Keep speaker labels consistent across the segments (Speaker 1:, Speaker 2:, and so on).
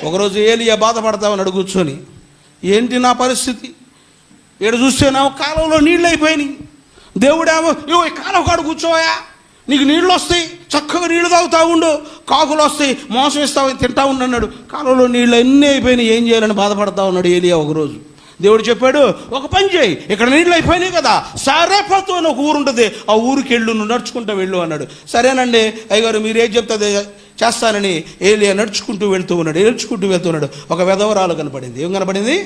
Speaker 1: ఒకరోజు ఏలియా బాధపడతామని కూర్చొని, ఏంటి నా పరిస్థితి, ఇక్కడ చూస్తేనేమో కాలంలో నీళ్ళు అయిపోయినాయి, దేవుడేమో ఇగో ఈ కాలం కాడు కూర్చోయా, నీకు నీళ్ళు వస్తాయి, చక్కగా నీళ్ళు తాగుతూ ఉండు, కాకులు వస్తాయి, మోసం ఇస్తావు, తింటా ఉండు అన్నాడు. కాలంలో నీళ్ళు అన్నీ అయిపోయినాయి, ఏం చేయాలని బాధపడతా ఉన్నాడు ఏలియా. ఒకరోజు దేవుడు చెప్పాడు, ఒక పని చేయి, ఇక్కడ నీళ్ళు అయిపోయినాయి కదా, సారేపతు అని ఒక ఊరు ఉంటుంది, ఆ ఊరికి వెళ్ళు, నువ్వు నడుచుకుంటూ వెళ్ళు అన్నాడు. సరేనండి అయ్యగారు, మీరు ఏం చెప్తే చేస్తానని ఏలియా నడుచుకుంటూ వెళ్తూ ఉన్నాడు. ఒక వెధవరాలు కనపడింది. ఏం కనపడింది?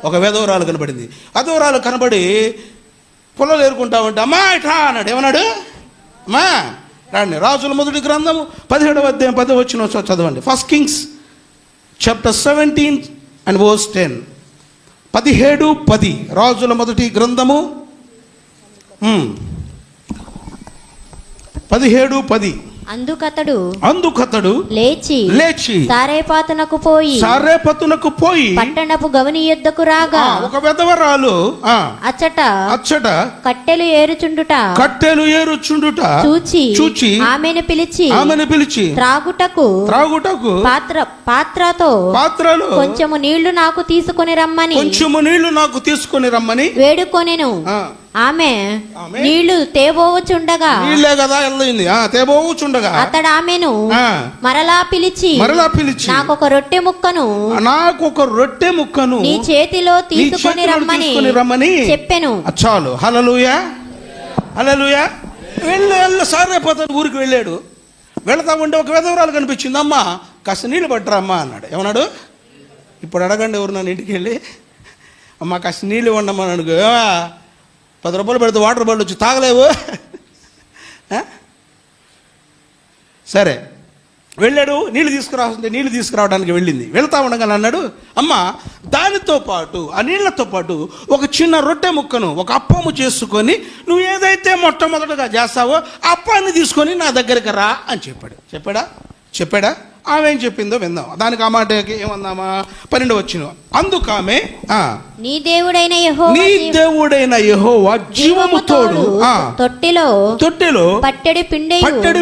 Speaker 1: ఒక వెధవరాలు కనపడింది. వెధవరాలు కనబడి పొలాలు ఏరుకుంటా ఉంటే, అమ్మా ఇట్లా అన్నాడు. ఏమన్నాడు? అమ్మా రాండి. రాజుల మొదటి గ్రంథము 17వ అధ్యాయం 10వ వచనం చదవండి. 1 Kings chapter 17 and verse 10. 17:10 రాజుల మొదటి గ్రంథము 17:10. అందుకతడు లేచి సారేపతునకు పోయి
Speaker 2: పట్టణపు గవని యొద్దకు రాగా,
Speaker 1: ఒక వెధవరాలు
Speaker 2: అచ్చట కట్టెలు ఏరుచుండుట చూచి ఆమెను పిలిచి త్రాగుటకు పాత్రలో కొంచెము నీళ్లు నాకు తీసుకొని రమ్మని వేడుకొనెను. ఆమె నీళ్లు తేబోవుచుండగా అతడు ఆమెను మరలా పిలిచి నాకొక రొట్టె ముక్కను నీ చేతిలో తీసుకొని రమ్మని చెప్పెను.
Speaker 1: చాలు. హల్లెలూయా, హల్లెలూయా. సారేపతు ఊరికి వెళ్ళాడు. వెళతా ఉంటే ఒక విధవరాలు కనిపించింది. అమ్మా కాస్త నీళ్ళు పట్టరా అమ్మా అన్నాడు. ఏమన్నాడు? ఇప్పుడు అడగండి ఎవరు నన్ను ఇంటికి వెళ్ళి, అమ్మ కాస్త నీళ్ళు ఇవ్వండమ్మా అని అడుగు. 10 రూపాయలు పెడితే వాటర్ బాటిల్ వచ్చి తాగలేవు. సరే వెళ్ళాడు. నీళ్ళు తీసుకురావడానికి వెళ్ళింది. వెళ్తా ఉండగానే అన్నాడు, అమ్మ దానితో పాటు, ఆ నీళ్లతో పాటు ఒక చిన్న రొట్టె ముక్కను, ఒక అప్పము చేసుకొని నువ్వు ఏదైతే మొట్టమొదటగా చేస్తావో అప్పాన్ని తీసుకొని నా దగ్గరికి రా అని చెప్పాడా? ఆమె ఏం చెప్పిందో విందాం. దానికి ఆ మాటకి ఏమందామా? 12వ వచనం. అందుకామె
Speaker 2: నీ దేవుడైన యెహోవా
Speaker 1: జీవము తోడు
Speaker 2: తొట్టిలో పట్టెడు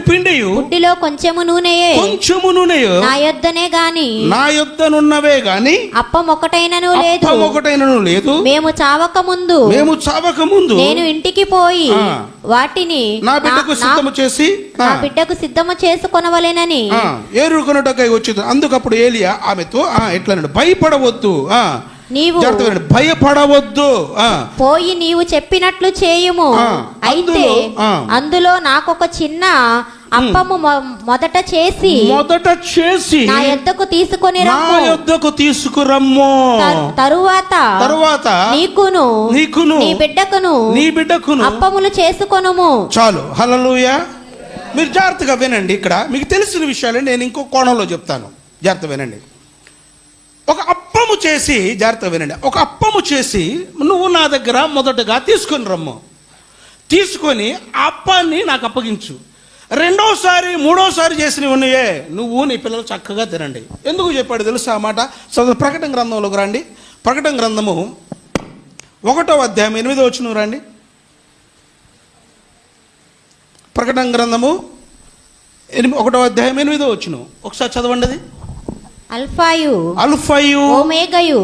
Speaker 2: పిండియు బుడ్డిలో కొంచెము నూనెయే నా యొద్దనున్నవే గాని అప్పం ఒకటైనను లేదు. మేము చావక ముందు నేను ఇంటికి పోయి వాటిని నా బిడ్డకు సిద్ధము చేసుకొనవలెనని
Speaker 1: ఏరుకొనుటకై వచ్చింది. అందుకప్పుడు ఏలియా ఆమెతో ఎట్లన్నాడు? భయపడవద్దు,
Speaker 2: పోయి నీవు చెప్పినట్లు చేయుము. అయితే అందులో నాకొక చిన్న అప్పము మొదట చేసి నా యొద్దకు తీసుకురమ్ము. తరువాత నీకును నీ బిడ్డకును అప్పములు చేసుకొనుము.
Speaker 1: చాలు. హల్లెలూయా. మీరు జాగ్రత్తగా వినండి. ఇక్కడ మీకు తెలిసిన విషయాలు నేను ఇంకో కోణంలో చెప్తాను. జాగ్రత్త వినండి. ఒక అప్పము చేసి నువ్వు నా దగ్గర మొదటగా తీసుకొని రమ్ము. తీసుకొని ఆ అప్పాన్ని నాకు అప్పగించు. 2వసారి 3వసారి చేసినవి ఉన్నాయే, నువ్వు నీ పిల్లలు చక్కగా తినండి. ఎందుకు చెప్పాడు తెలుసా ఆ మాట? ప్రకటన గ్రంథంలోకి రండి. ప్రకటన గ్రంథము 1వ అధ్యాయం 8వ వచనం రండి. ప్రకటన గ్రంథము 1వ అధ్యాయం 8వ వచనం ఒకసారి చదవండి. అది అల్ఫాయు ఓమేగయు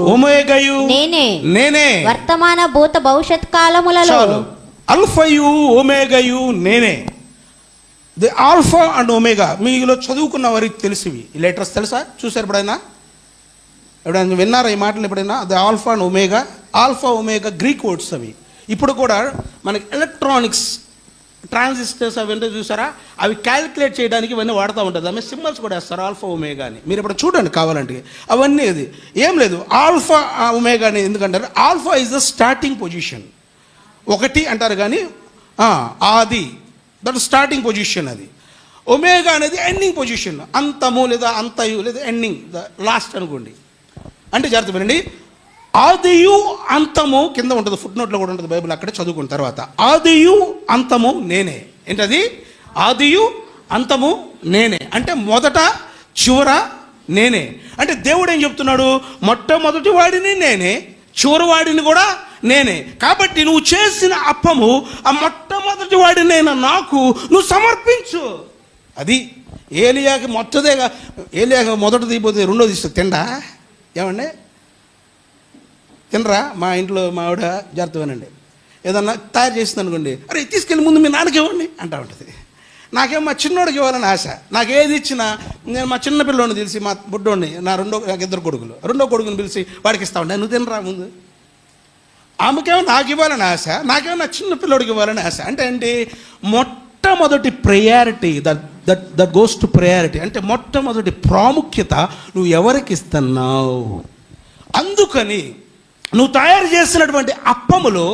Speaker 1: నేనే
Speaker 2: వర్తమాన భూత భవిష్యత్ కాలములలో.
Speaker 1: అల్ఫాయు ఓమేగయు నేనే. The alpha and omega. మీలో చదువుకున్న వారికి తెలిసివి ఈ లెటర్స్ తెలుసా? చూసారు ఎప్పుడైనా విన్నారా ఈ మాటలు ఎప్పుడైనా? The alpha and omega. Alpha omega Greek words అవి. ఇప్పుడు కూడా మనకి ఎలక్ట్రానిక్స్ ట్రాన్సిస్టర్స్ అవి అంటే చూసారా, అవి క్యాలిక్యులేట్ చేయడానికి ఇవన్నీ వాడుతూ ఉంటుంది. ఆమె సింబల్స్ కూడా వేస్తారు, ఆల్ఫా ఒమేగా అని. మీరు ఇప్పుడు చూడండి కావాలంటే. అవన్నీ అది ఏం లేదు. ఆల్ఫా ఒమేగా అని ఎందుకంటారు? Alpha is the starting position. 1 అంటారు కానీ ఆది, దట్ స్టార్టింగ్ పొజిషన్. అది ఒమేగా అనేది ఎండింగ్ పొజిషన్. అంతము లేదా అంతయు లేదా ఎండింగ్, ద లాస్ట్ అనుకోండి. అంటే జాగ్రత్త వినండి. ఆదియు అంతము కింద ఉంటుంది, ఫుట్ నోట్లో కూడా ఉంటుంది బైబిల్, అక్కడే చదువుకున్న తర్వాత. ఆదియు అంతము నేనే. ఏంటది? ఆదియు అంతము నేనే అంటే మొదట చివర నేనే. అంటే దేవుడు ఏం చెప్తున్నాడు? మొట్టమొదటి వాడిని నేనే, చివరి వాడిని కూడా నేనే. కాబట్టి నువ్వు చేసిన అప్పము ఆ మొట్టమొదటి వాడినైనా నాకు నువ్వు సమర్పించు. అది ఏలియాకి ఏలియాకి మొదట దిగిపోతే రెండోది ఇస్తే తిండా ఏమండి తినరా? మా ఇంట్లో మా ఆవిడ జాగ్రత్తగానండి ఏదన్నా తయారు చేసింది అనుకోండి, అరే తీసుకెళ్ళి ముందు మీ నాన్నకి ఇవ్వండి అంటా ఉంటుంది. నాకేమో మా చిన్నోడికి ఇవ్వాలని ఆశ. నాకు ఏది ఇచ్చినా నేను మా చిన్న పిల్లోని తెలిసి మా బుడ్డోడిని నాకు 2 కొడుకులు, రెండో కొడుకుని పిలిచి వాడికి ఇస్తా ఉంటాను, నువ్వు తినరా ముందు. ఆమెకేమో నాకు ఇవ్వాలని ఆశ, నాకేమో నా చిన్న పిల్లోడికి ఇవ్వాలని ఆశ. అంటే ఏంటి? మొట్టమొదటి priority that goes to priority. అంటే మొట్టమొదటి ప్రాముఖ్యత నువ్వు ఎవరికి ఇస్తున్నావు. అందుకని నువ్వు తయారు చేసినటువంటి అప్పములు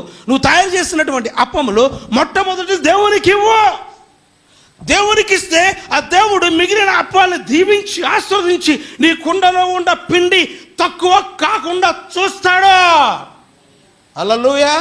Speaker 1: మొట్టమొదటి దేవునికి ఇవ్వు. దేవునికి ఇస్తే ఆ దేవుడు మిగిలిన అప్పాలను దీవించి ఆస్వాదించి నీ కుండలో ఉన్న పిండి తక్కువ కాకుండా చూస్తాడు. హల్లెలూయా.